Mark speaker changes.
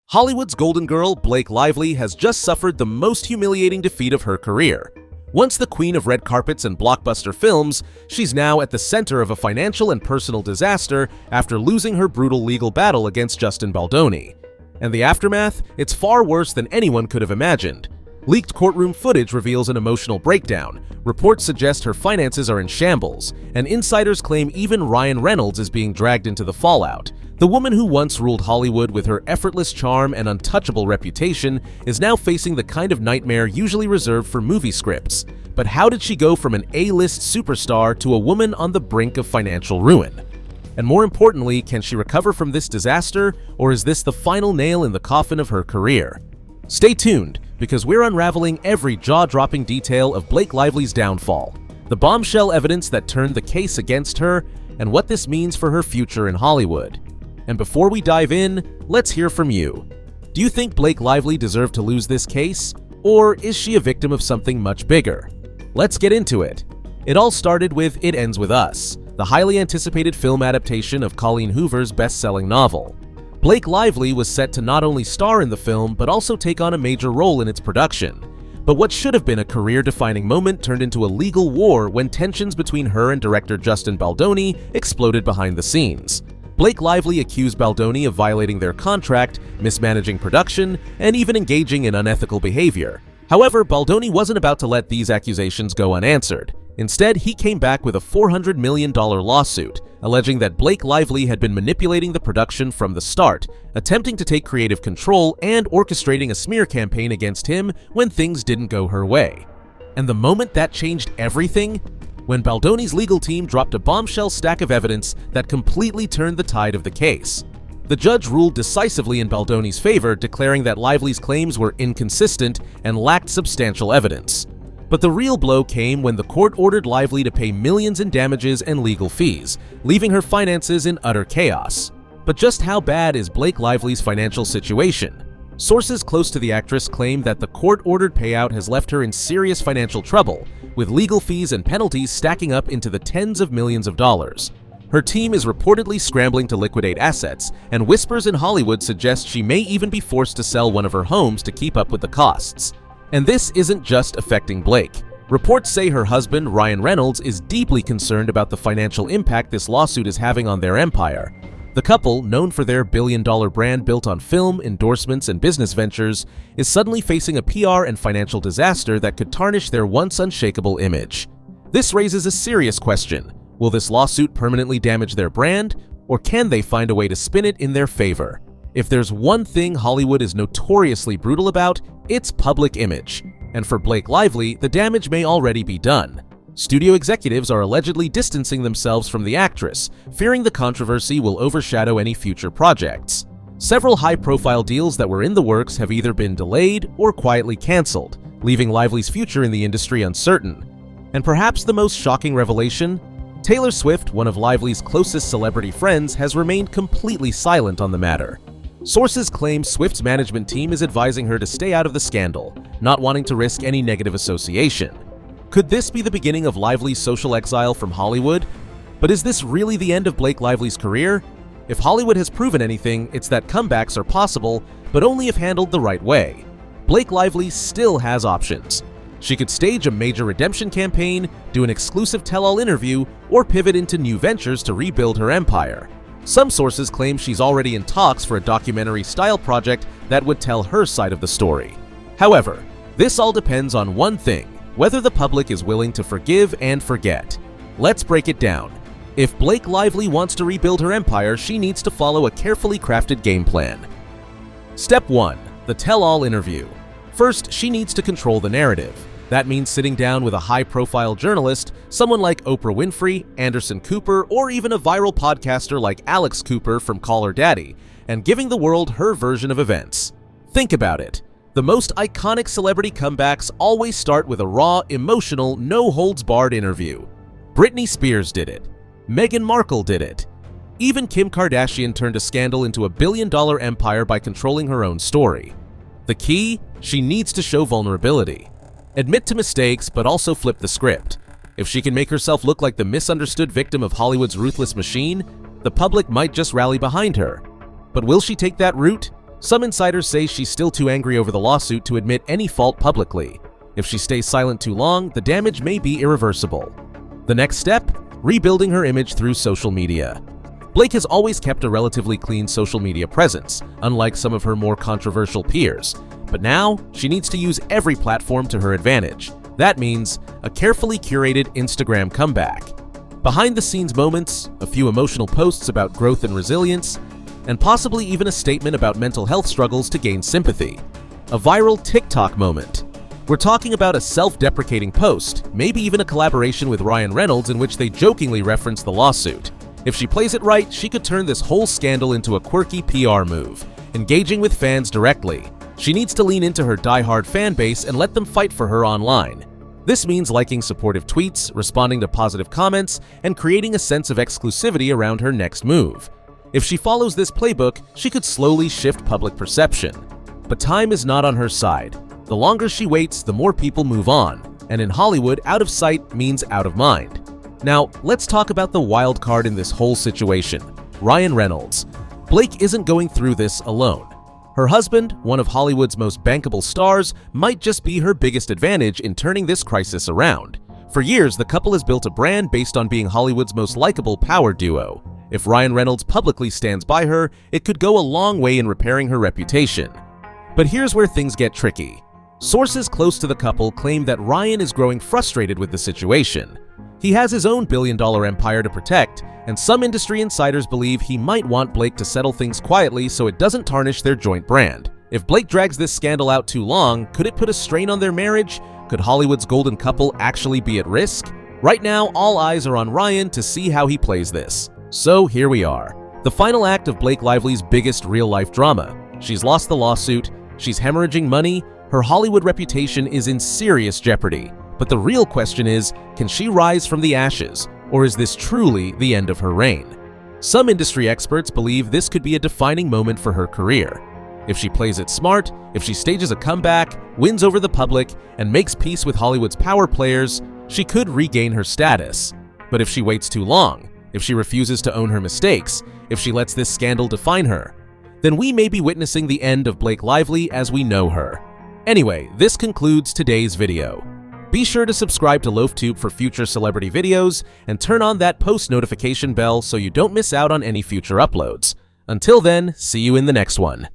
Speaker 1: Hollywood's golden girl, Blake Lively, has just suffered the most humiliating defeat of her career. Once the queen of red carpets and blockbuster films, she's now at the center of a financial and personal disaster after losing her brutal legal battle against Justin Baldoni. And the aftermath? It's far worse than anyone could have imagined. Leaked courtroom footage reveals an emotional breakdown, reports suggest her finances are in shambles, and insiders claim even Ryan Reynolds is being dragged into the fallout. The woman who once ruled Hollywood with her effortless charm and untouchable reputation is now facing the kind of nightmare usually reserved for movie scripts. But how did she go from an A-list superstar to a woman on the brink of financial ruin? And more importantly, can she recover from this disaster, or is this the final nail in the coffin of her career? Stay tuned, because we're unraveling every jaw-dropping detail of Blake Lively's downfall, the bombshell evidence that turned the case against her, and what this means for her future in Hollywood. And before we dive in, let's hear from you. Do you think Blake Lively deserved to lose this case? Or is she a victim of something much bigger? Let's get into it. It all started with It Ends With Us, the highly anticipated film adaptation of Colleen Hoover's best-selling novel. Blake Lively was set to not only star in the film, but also take on a major role in its production. But what should have been a career-defining moment turned into a legal war when tensions between her and director Justin Baldoni exploded behind the scenes. Blake Lively accused Baldoni of violating their contract, mismanaging production, and even engaging in unethical behavior. However, Baldoni wasn't about to let these accusations go unanswered. Instead, he came back with a $400 million lawsuit, alleging that Blake Lively had been manipulating the production from the start, attempting to take creative control and orchestrating a smear campaign against him when things didn't go her way. And the moment that changed everything? When Baldoni's legal team dropped a bombshell stack of evidence that completely turned the tide of the case. The judge ruled decisively in Baldoni's favor, declaring that Lively's claims were inconsistent and lacked substantial evidence. But the real blow came when the court ordered Lively to pay millions in damages and legal fees, leaving her finances in utter chaos. But just how bad is Blake Lively's financial situation? Sources close to the actress claim that the court-ordered payout has left her in serious financial trouble, with legal fees and penalties stacking up into the tens of millions of dollars. Her team is reportedly scrambling to liquidate assets, and whispers in Hollywood suggest she may even be forced to sell one of her homes to keep up with the costs. And this isn't just affecting Blake. Reports say her husband, Ryan Reynolds, is deeply concerned about the financial impact this lawsuit is having on their empire. The couple, known for their billion-dollar brand built on film, endorsements, and business ventures, is suddenly facing a PR and financial disaster that could tarnish their once unshakable image. This raises a serious question. Will this lawsuit permanently damage their brand, or can they find a way to spin it in their favor? If there's one thing Hollywood is notoriously brutal about, it's public image. And for Blake Lively, the damage may already be done. Studio executives are allegedly distancing themselves from the actress, fearing the controversy will overshadow any future projects. Several high-profile deals that were in the works have either been delayed or quietly canceled, leaving Lively's future in the industry uncertain. And perhaps the most shocking revelation? Taylor Swift, one of Lively's closest celebrity friends, has remained completely silent on the matter. Sources claim Swift's management team is advising her to stay out of the scandal, not wanting to risk any negative association. Could this be the beginning of Lively's social exile from Hollywood? But is this really the end of Blake Lively's career? If Hollywood has proven anything, it's that comebacks are possible, but only if handled the right way. Blake Lively still has options. She could stage a major redemption campaign, do an exclusive tell-all interview, or pivot into new ventures to rebuild her empire. Some sources claim she's already in talks for a documentary-style project that would tell her side of the story. However, this all depends on one thing: whether the public is willing to forgive and forget. Let's break it down. If Blake Lively wants to rebuild her empire, she needs to follow a carefully crafted game plan. Step 1. The tell-all interview. First, she needs to control the narrative. That means sitting down with a high-profile journalist, someone like Oprah Winfrey, Anderson Cooper, or even a viral podcaster like Alex Cooper from Call Her Daddy, and giving the world her version of events. Think about it. The most iconic celebrity comebacks always start with a raw, emotional, no-holds-barred interview. Britney Spears did it. Meghan Markle did it. Even Kim Kardashian turned a scandal into a billion-dollar empire by controlling her own story. The key? She needs to show vulnerability. Admit to mistakes, but also flip the script. If she can make herself look like the misunderstood victim of Hollywood's ruthless machine, the public might just rally behind her. But will she take that route? Some insiders say she's still too angry over the lawsuit to admit any fault publicly. If she stays silent too long, the damage may be irreversible. The next step? Rebuilding her image through social media. Blake has always kept a relatively clean social media presence, unlike some of her more controversial peers. But now, she needs to use every platform to her advantage. That means a carefully curated Instagram comeback. Behind-the-scenes moments, a few emotional posts about growth and resilience, and possibly even a statement about mental health struggles to gain sympathy. A viral TikTok moment. We're talking about a self-deprecating post, maybe even a collaboration with Ryan Reynolds in which they jokingly reference the lawsuit. If she plays it right, she could turn this whole scandal into a quirky PR move, engaging with fans directly. She needs to lean into her die-hard fan base and let them fight for her online. This means liking supportive tweets, responding to positive comments, and creating a sense of exclusivity around her next move. If she follows this playbook, she could slowly shift public perception. But time is not on her side. The longer she waits, the more people move on. And in Hollywood, out of sight means out of mind. Now, let's talk about the wild card in this whole situation, Ryan Reynolds. Blake isn't going through this alone. Her husband, one of Hollywood's most bankable stars, might just be her biggest advantage in turning this crisis around. For years, the couple has built a brand based on being Hollywood's most likable power duo. If Ryan Reynolds publicly stands by her, it could go a long way in repairing her reputation. But here's where things get tricky. Sources close to the couple claim that Ryan is growing frustrated with the situation. He has his own billion-dollar empire to protect, and some industry insiders believe he might want Blake to settle things quietly so it doesn't tarnish their joint brand. If Blake drags this scandal out too long, could it put a strain on their marriage? Could Hollywood's golden couple actually be at risk? Right now, all eyes are on Ryan to see how he plays this. So here we are, the final act of Blake Lively's biggest real-life drama. She's lost the lawsuit, she's hemorrhaging money, her Hollywood reputation is in serious jeopardy. But the real question is, can she rise from the ashes, or is this truly the end of her reign? Some industry experts believe this could be a defining moment for her career. If she plays it smart, if she stages a comeback, wins over the public, and makes peace with Hollywood's power players, she could regain her status. But if she waits too long, if she refuses to own her mistakes, if she lets this scandal define her, then we may be witnessing the end of Blake Lively as we know her. Anyway, this concludes today's video. Be sure to subscribe to LoafTube for future celebrity videos and turn on that post notification bell so you don't miss out on any future uploads. Until then, see you in the next one.